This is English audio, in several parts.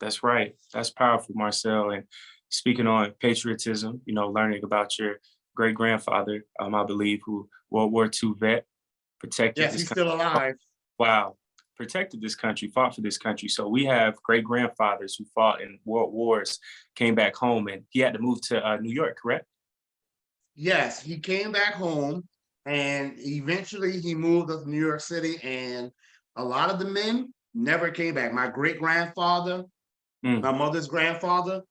That's right. That's powerful, Marcel. And speaking on patriotism, learning about your great grandfather, I believe, who World War II vet, protected Yes, this he's country. still alive. Wow, protected this country, fought for this country. So we have great grandfathers who fought in world wars, came back home, and he had to move to New York, correct? Yes, he came back home and eventually he moved up to New York City, and a lot of the men never came back. My great grandfather, Mm, my mother's grandfather,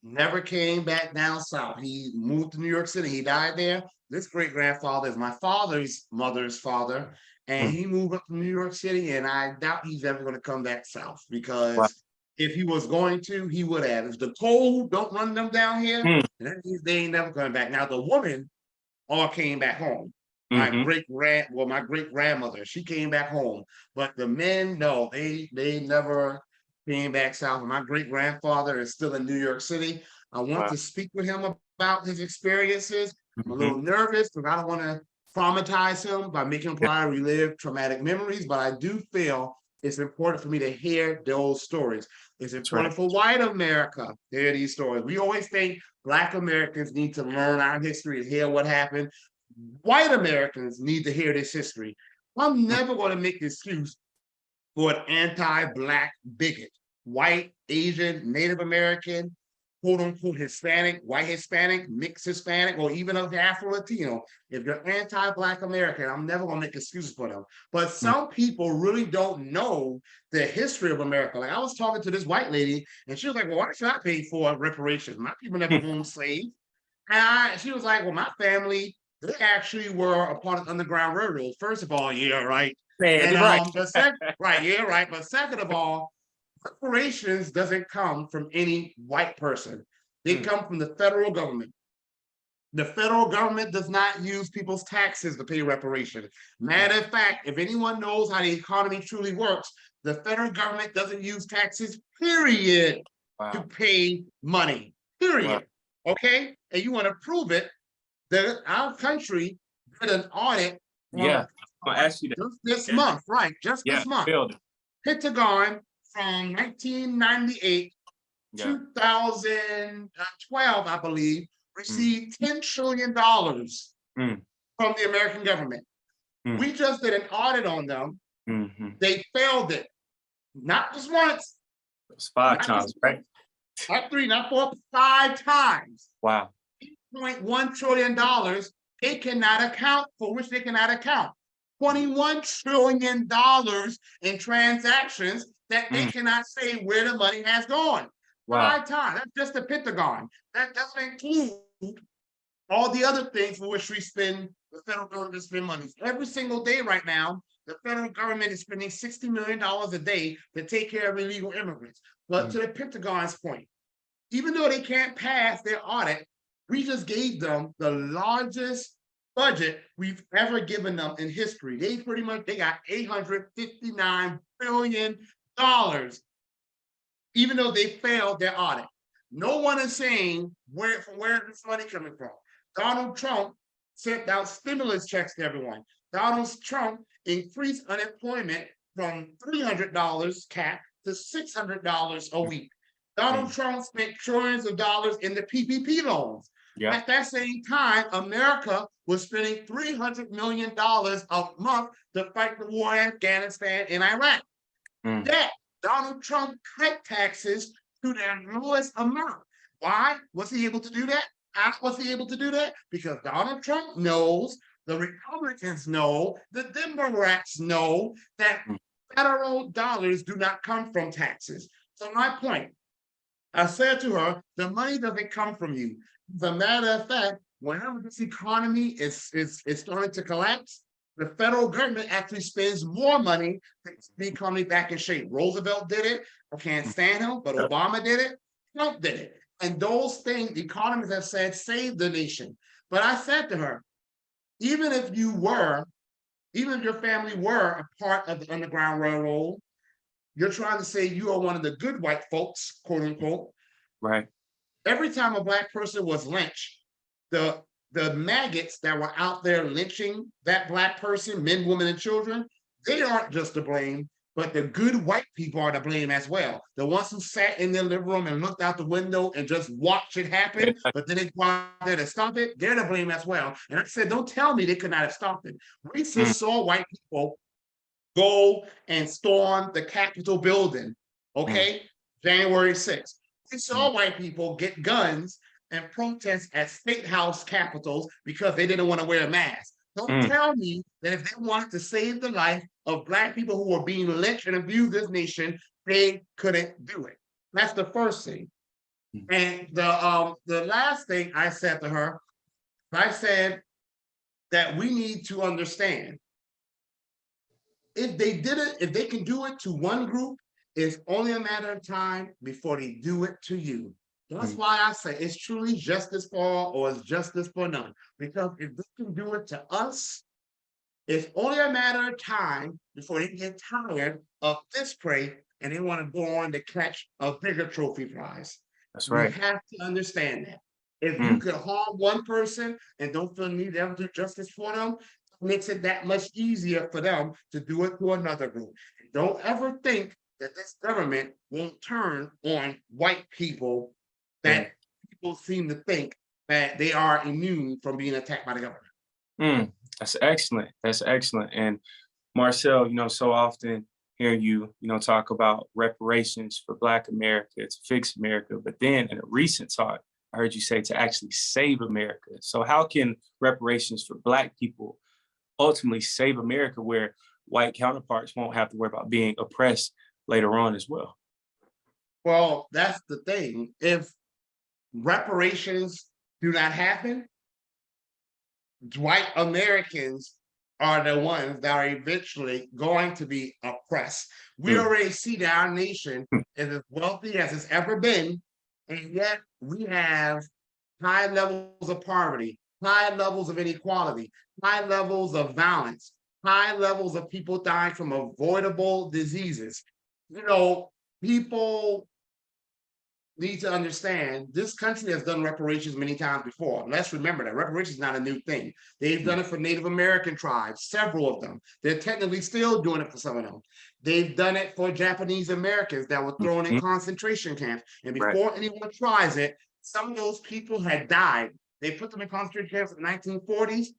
never came back down south. He moved to New York City. He died there. This great grandfather is my father's mother's father, and mm, he moved up to New York City. And I doubt he's ever going to come back south wow, because if he was going to, he would have. If the cold don't run them down here, mm, that means they ain't never coming back. Now the woman all came back home. hmm My great grandmother, she came back home, but the men, no, they never came back south. My great grandfather is still in New York City. I want wow, to speak with him about his experiences. I'm a hmm little nervous because I don't want to traumatize him by making him yeah, probably relive traumatic memories, but I do feel it's important for me to hear those stories. It's that's right. important for white America to hear these stories. We always think Black Americans need to learn our history and hear what happened. White Americans need to hear this history. I'm Mm, never going to make the excuse for an anti-Black bigot. White, Asian, Native American, quote unquote Hispanic, white Hispanic, mixed Hispanic, or even of Afro-Latino. If you're anti-Black American, I'm never going to make excuses for them. But mm, some people really don't know the history of America. Like I was talking to this white lady, and she was like, "Well, why should I pay for reparations? My people never mm. owned slaves." She was like, "Well, my family, they actually were a part of the Underground Railroad." First of all, yeah, right. Man, And you're right. but second, right, yeah, right. But second of all, reparations doesn't come from any white person. They Mm, come from the federal government. The federal government does not use people's taxes to pay reparations. mm, Matter of fact, if anyone knows how the economy truly works, the federal government doesn't use taxes, period, to wow, pay money, wow. period. Okay? And you want to prove it, that our country did an audit Yeah, on, I'm gonna ask you that. just this Yeah, month, right? Just yeah, this month. failed it. Pentagon from 1998 Yeah. 2012, I believe, Mm, received $10 trillion mm, from the American government. mm, We just did an audit on them. hmm They failed it. Not just once, It's five not just times, right? not three, not four, 5 times. Wow. $1 trillion they cannot account for, which they cannot account. $21 trillion in transactions that they Mm, cannot say where the money has gone. wow. 5 times. That's just the Pentagon. That doesn't include all the other things for which we spend, the federal government spend money. Every single day right now, the federal government is spending $60 million a day to take care of illegal immigrants. But Mm, to the Pentagon's point, even though they can't pass their audit, we just gave them the largest budget we've ever given them in history. They got $859 billion, even though they failed their audit. No one is saying where this money coming from. Donald Trump sent out stimulus checks to everyone. Donald Trump increased unemployment from $300 cap to $600 a week. Donald mm, Trump spent trillions of dollars in the PPP loans. yep. At that same time, America was spending $300 million a month to fight the war in Afghanistan and Iraq. Mm, Yet Donald Trump cut taxes to their lowest amount. Why was he able to do that? How was he able to do that? Because Donald Trump knows, the Republicans know, the Democrats know that mm, federal dollars do not come from taxes. So my point, I said to her, the money doesn't come from you. As a matter of fact, whenever this economy is starting to collapse, the federal government actually spends more money to get the economy back in shape. Roosevelt did it. I can't mm, stand him, but yep. Obama did it. Trump did it. And those things, economists have said, save the nation. But I said to her, even if you were, even if your family were a part of the Underground Railroad, you're trying to say you are one of the good white folks, quote unquote. Right. Every time a Black person was lynched, the the maggots that were out there lynching that Black person, men, women, and children, they aren't just to blame. But the good white people are to blame as well. The ones who sat in their living room and looked out the window and just watched it happen, but then they go out there to stop it, they're to blame as well. And I said, don't tell me they could not have stopped it. Mm, Racists saw white people go and storm the Capitol building, mm, okay? January 6th. We mm, saw white people get guns and protest at state house capitals because they didn't want to wear a mask. Don't mm, tell me that if they wanted to save the life of Black people who were being lynched and abused in this nation, they couldn't do it. That's the first thing. mm, And the last thing I said to her, I said that we need to understand if they did it, if they can do it to one group, it's only a matter of time before they do it to you. That's mm. why I say it's truly justice for all or it's justice for none. Because if they can do it to us, it's only a matter of time before they get tired of this prey and they want to go on to catch a bigger trophy prize. That's We right. have to understand that. If you Mm, can harm one person and don't feel the need to ever do justice for them, it makes it that much easier for them to do it to another group. Don't ever think that this government won't turn on white people right. that people seem to think that they are immune from being attacked by the government. Mm, that's excellent. That's excellent. And Marcel, so often hearing you, talk about reparations for Black America to fix America, but then in a recent talk, I heard you say to actually save America. So how can reparations for Black people ultimately save America where white counterparts won't have to worry about being oppressed later on as well? Well, that's the thing. If reparations do not happen, white Americans are the ones that are eventually going to be oppressed. We Mm, already see that our nation mm, is as wealthy as it's ever been, and yet we have high levels of poverty, high levels of inequality, high levels of violence, high levels of people dying from avoidable diseases. You know, people need to understand this country has done reparations many times before. Let's remember that reparations is not a new thing. They've mm, done it for Native American tribes, several of them. They're technically still doing it for some of them. They've done it for Japanese Americans that were mm, thrown in mm. concentration camps. And Right. before anyone tries it, some of those people had died. They put them in concentration camps in the 1940s.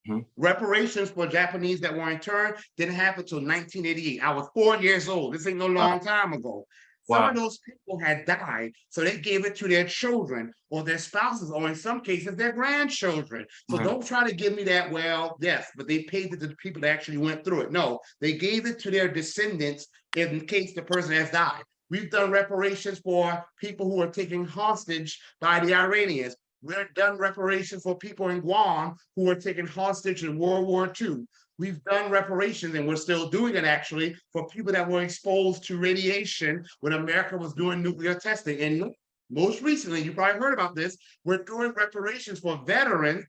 Mhm. Reparations for Japanese that were interned didn't happen until 1988. I was 4 years old. This ain't no Wow. long time ago. Some of Wow. those people had died, so they gave it to their children or their spouses, or in some cases, their grandchildren. So Mhm. don't try to give me that, well, yes, but they paid it to the people that actually went through it. No, they gave it to their descendants in case the person has died. We've done reparations for people who were taken hostage by the Iranians. We've done reparations for people in Guam who were taken hostage in World War II. We've done reparations, and we're still doing it actually, for people that were exposed to radiation when America was doing nuclear testing. And most recently, you probably heard about this, we're doing reparations for veterans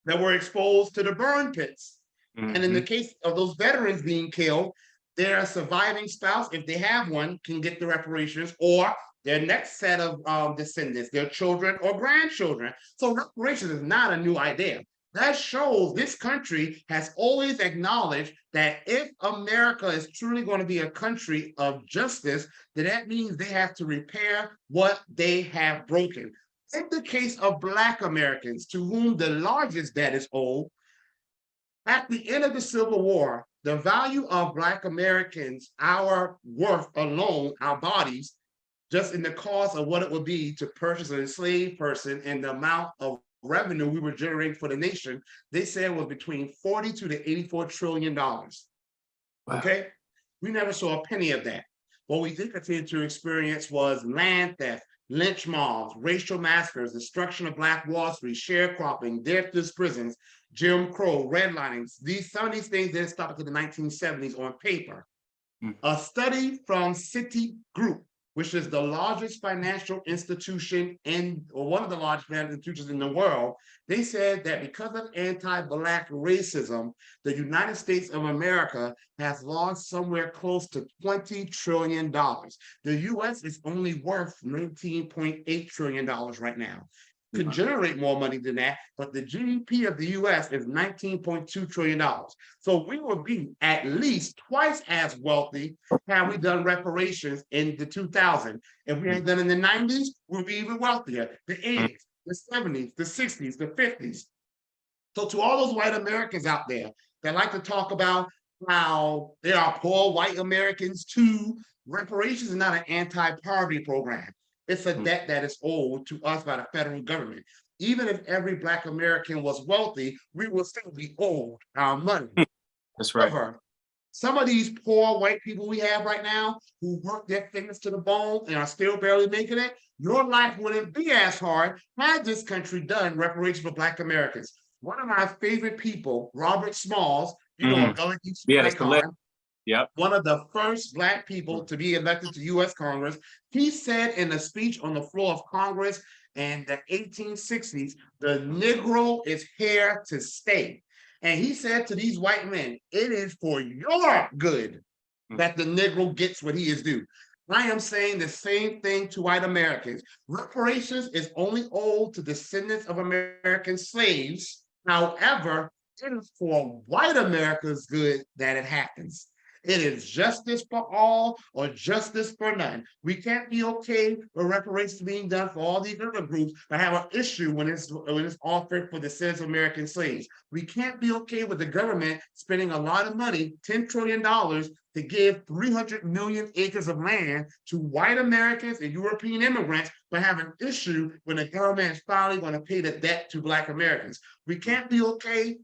that were exposed to the burn pits. And in the Mhm. case of those veterans being killed, their surviving spouse, if they have one, can get the reparations, or their next set of descendants, their children or grandchildren. So reparations is not a new idea. That shows this country has always acknowledged that if America is truly going to be a country of justice, then that means they have to repair what they have broken. In the case of Black Americans, to whom the largest debt is owed, at the end of the Civil War, the value of Black Americans, our worth alone, our bodies, just in the cost of what it would be to purchase an enslaved person and the amount of revenue we were generating for the nation, they said was between 42 to 84 trillion dollars. Wow. Okay, we never saw a penny of that. What we did continue to experience was land theft, lynch mobs, racial massacres, destruction of Black Wall Street, sharecropping, deathless prisons, Jim Crow, redlining. Some of these things didn't stop until the 1970s on paper. Mm, A study from Citigroup, which is the largest financial institution or one of the largest financial institutions in the world, they said that because of anti-Black racism, the United States of America has lost somewhere close to $20 trillion. The US is only worth $19.8 trillion right now. could generate more money than that, but the GDP of the US is $19.2 trillion. So we would be at least twice as wealthy had we done reparations in the 2000s. If we had done in the 90s, we'd be even wealthier. The 80s, the 70s, the 60s, the 50s. So to all those white Americans out there that like to talk about how there are poor white Americans too, reparations is not an anti-poverty program. It's a debt that is owed to us by the federal government. Even if every Black American was wealthy, we will still be owed our money. That's right. However, some of these poor white people we have right now who work their fingers to the bone and are still barely making it, your life wouldn't be as hard had this country done reparations for Black Americans. One of my favorite people, Robert Smalls, you know, a Gullah Geechee icon, Yep. one of the first Black people to be elected to US Congress, he said in a speech on the floor of Congress in the 1860s, the Negro is here to stay. And he said to these white men, it is for your good that the Negro gets what he is due. I am saying the same thing to white Americans. Reparations is only owed to descendants of American slaves. However, it is for white America's good that it happens. It is justice for all or justice for none. We can't be okay with reparations being done for all these other groups, but have an issue when it's offered for the descendants of American slaves. We can't be okay with the government spending a lot of money, $10 trillion, to give 300 million acres of land to white Americans and European immigrants, but have an issue when the government is finally going to pay the debt to Black Americans. We can't be okay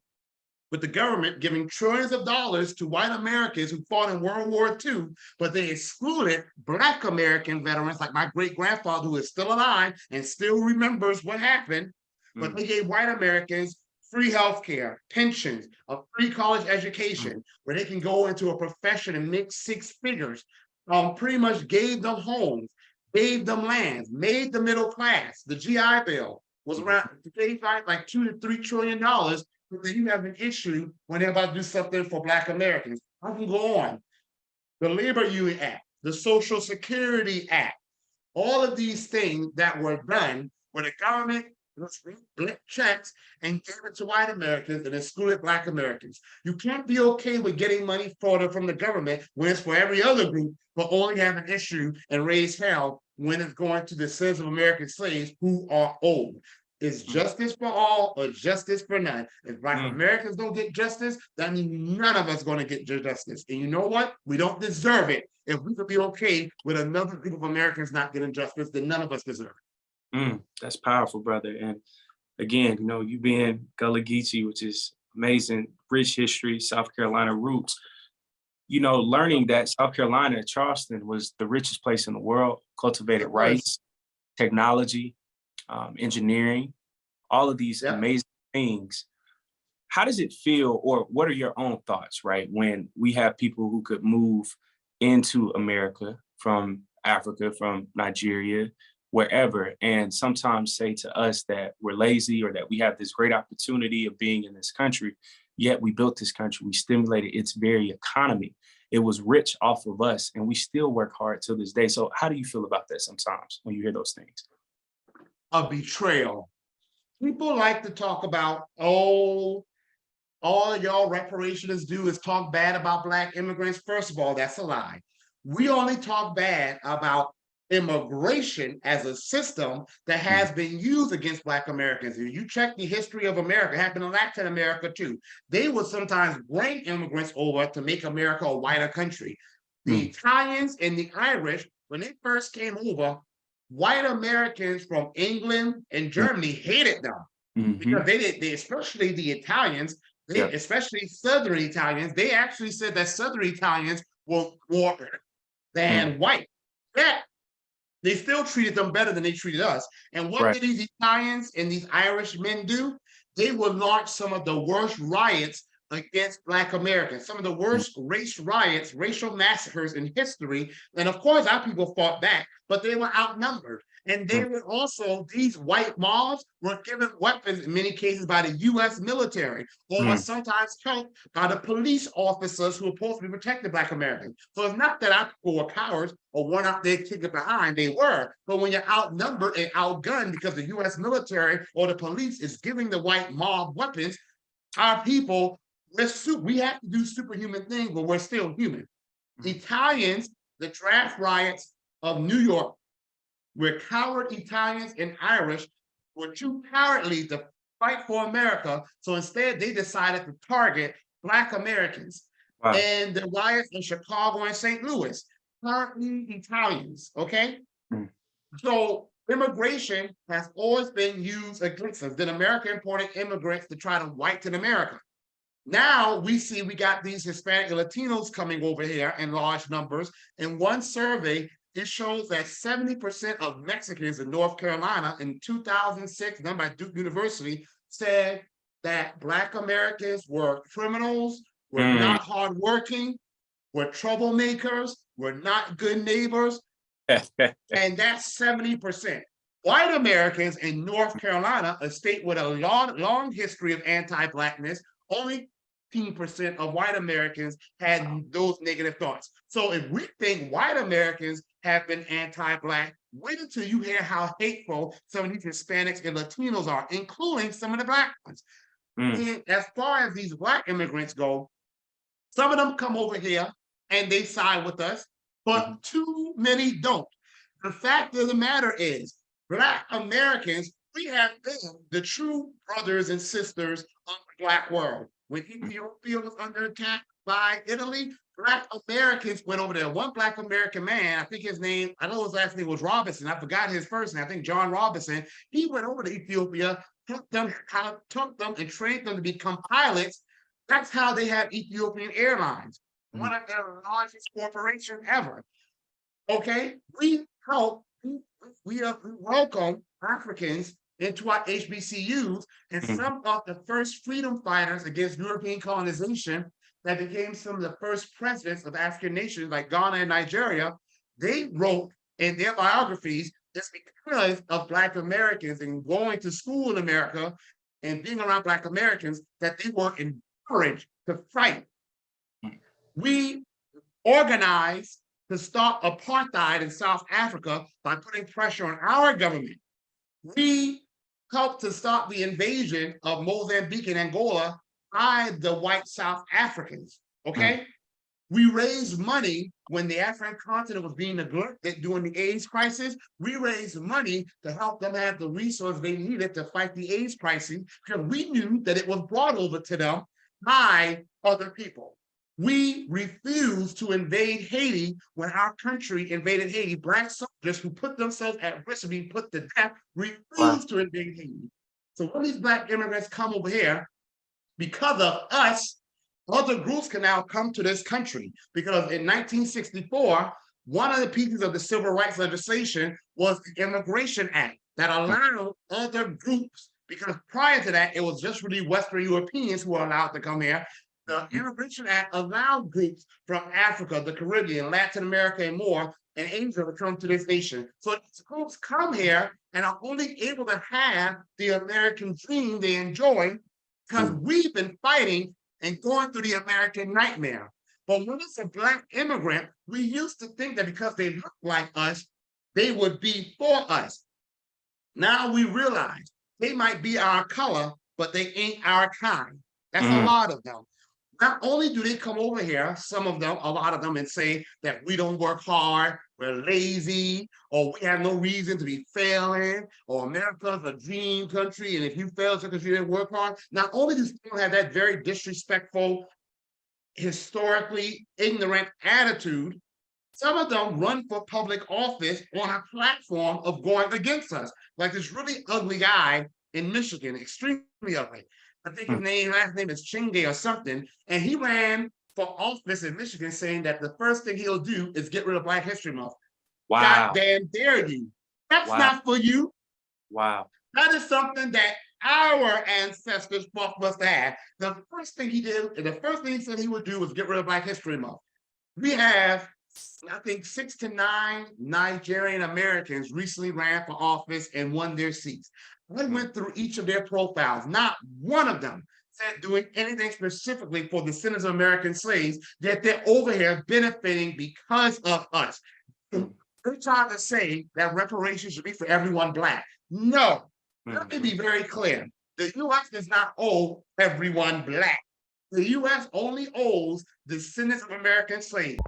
with the government giving trillions of dollars to white Americans who fought in World War II, but they excluded Black American veterans like my great-grandfather who is still alive and still remembers what happened, but they gave white Americans free healthcare, pensions, a free college education, where they can go into a profession and make six figures, pretty much gave them homes, gave them lands, made the middle class. The GI Bill was around like $2 to $3 trillion. Then you have an issue when they're about to do something for Black Americans. I can go on. The Labor Union Act, the Social Security Act, all of these things that were done where the government split checks and gave it to white Americans and excluded Black Americans. You can't be okay with getting money from the government when it's for every other group, but only have an issue and raise hell when it's going to the descendants of American slaves who are old. Is justice for all or justice for none? If Black Americans don't get justice, that means none of us are going to get justice. And you know what? We don't deserve it. If we could be okay with another group of Americans not getting justice, then none of us deserve it. That's powerful, brother. And again, you know, you being Gullah Geechee, which is amazing, rich history, South Carolina roots, you know, learning that South Carolina, Charleston, was the richest place in the world, cultivated rice, technology, engineering, all of these amazing things. How does it feel, or what are your own thoughts, right, when we have people who could move into America from Africa, from Nigeria, wherever, and sometimes say to us that we're lazy or that we have this great opportunity of being in this country, yet we built this country, we stimulated its very economy. It was rich off of us, and we still work hard till this day. So how do you feel about that sometimes when you hear those things? A betrayal. People like to talk about, oh, all y'all reparationists do is talk bad about Black immigrants. First of all, that's a lie. We only talk bad about immigration as a system that has been used against Black Americans. If you check the history of America, it happened in Latin America too. They would sometimes bring immigrants over to make America a whiter country. The Italians and the Irish, when they first came over, white Americans from England and Germany hated them because they especially the Italians, especially Southern Italians, they actually said that Southern Italians were more than white. Yeah, they still treated them better than they treated us. And what did these Italians and these Irish men do? They would launch some of the worst riots against Black Americans, some of the worst race riots, racial massacres in history. And of course, our people fought back, but they were outnumbered. And they were also, these white mobs were given weapons in many cases by the US military, or sometimes helped by the police officers who were supposed to be protecting Black Americans. So it's not that our people were cowards or one out there kicking behind, they were. But when you're outnumbered and outgunned because the US military or the police is giving the white mob weapons, our people, we have to do superhuman things, but we're still human. Italians, the draft riots of New York, where coward Italians and Irish were too cowardly to fight for America. So instead, they decided to target Black Americans. Wow. And the riots in Chicago and St. Louis, partly Italians, okay? So immigration has always been used against us. Then America imported immigrants to try to whiten America. Now we see we got these Hispanic and Latinos coming over here in large numbers. In one survey, it shows that 70% of Mexicans in North Carolina in 2006, done by Duke University, said that Black Americans were criminals, were not hardworking, were troublemakers, were not good neighbors, and that's 70%. White Americans in North Carolina, a state with a long history of anti-Blackness, only 15% of white Americans had those negative thoughts. So if we think white Americans have been anti-Black, wait until you hear how hateful some of these Hispanics and Latinos are, including some of the Black ones. And as far as these Black immigrants go, some of them come over here and they side with us, but too many don't. The fact of the matter is, Black Americans, we have been the true brothers and sisters of the Black world. When Ethiopia was under attack by Italy, Black Americans went over there. One Black American man, I think his name, I know his last name was Robinson. I forgot his first name. I think John Robinson. He went over to Ethiopia, took them and trained them to become pilots. That's how they have Ethiopian Airlines, one of their largest corporations ever. Okay, we welcome Africans into our HBCUs, and some of the first freedom fighters against European colonization that became some of the first presidents of African nations like Ghana and Nigeria, they wrote in their biographies, it's because of Black Americans and going to school in America and being around Black Americans that they were encouraged to fight. We organized to stop apartheid in South Africa by putting pressure on our government. We helped to stop the invasion of Mozambique and Angola by the white South Africans, okay? We raised money when the African continent was being neglected during the AIDS crisis. We raised money to help them have the resources they needed to fight the AIDS crisis because we knew that it was brought over to them by other people. We refused to invade Haiti when our country invaded Haiti. Black soldiers who put themselves at risk of being put to death refused to invade Haiti. So when these Black immigrants come over here, because of us, other groups can now come to this country. Because in 1964, one of the pieces of the civil rights legislation was the Immigration Act that allowed other groups, because prior to that, it was just really Western Europeans who were allowed to come here. The Immigration Act allowed groups from Africa, the Caribbean, Latin America, and more, and Asia to come to this nation. So these groups come here and are only able to have the American dream they enjoy because we've been fighting and going through the American nightmare. But when it's a Black immigrant, we used to think that because they look like us, they would be for us. Now we realize they might be our color, but they ain't our kind. That's a lot of them. Not only do they come over here, some of them, a lot of them, and say that we don't work hard, we're lazy, or we have no reason to be failing, or America's a dream country, and if you fail, it's because you didn't work hard. Not only do people have that very disrespectful, historically ignorant attitude, some of them run for public office on a platform of going against us. Like this really ugly guy in Michigan, extremely ugly. I think his last name is Chinge or something, and he ran for office in Michigan saying that the first thing he'll do is get rid of Black History Month. Wow. God damn dare you. That's not for you. Wow. That is something that our ancestors fought for us to have. The first thing he did, and the first thing he said he would do was get rid of Black History Month. We have I think 6 to 9 Nigerian Americans recently ran for office and won their seats. I went through each of their profiles. Not one of them said doing anything specifically for the descendants of American slaves, that they're over here benefiting because of us. They're trying to say that reparations should be for everyone Black. No, let me be very clear. The U.S. does not owe everyone Black. The U.S. only owes descendants of American slaves.